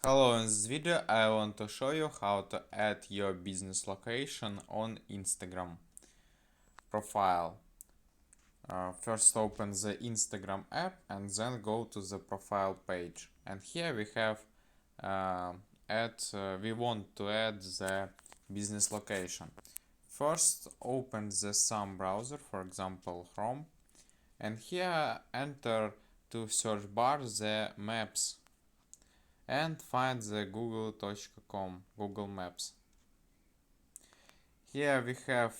Hello, in this video I want to show you how to add your business location on Instagram profile. First open the Instagram app and then go to the profile page. And here we have we want to add the business location. First open the some browser, for example Chrome, and here enter to search bar the maps and find the google.com, Google Maps. Here we have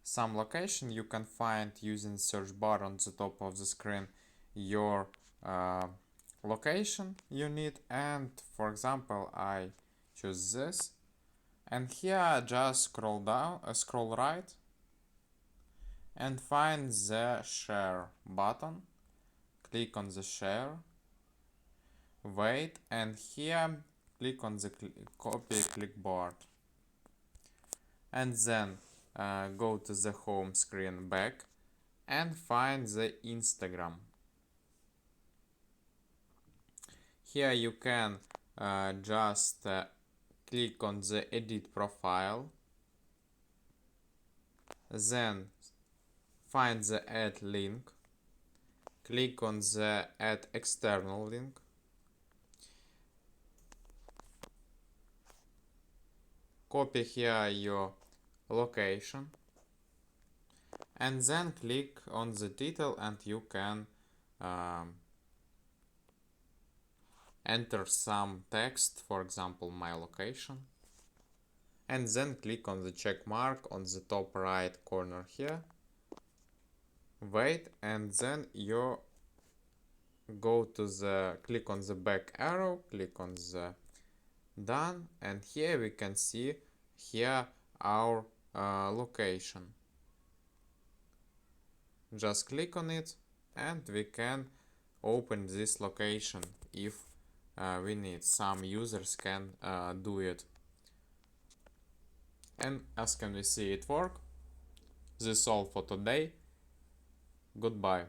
some location you can find using search bar on the top of the screen your location you need, and for example I choose this, and here just scroll down, scroll right and find the share button, click on the share, wait, and here click on the copy clipboard, and then go to the home screen back and find the Instagram. Here you can just click on the edit profile, then find the add link, click on the add external link, copy here your location, and then click on the title and you can enter some text, for example my location, and then click on the check mark on the top right corner here, wait, and then you go to the click on the back arrow, click on the done, and here we can see here our location. Just click on it and we can open this location if we need. Some users can do it, and as can we see it work. This is all for today. Goodbye.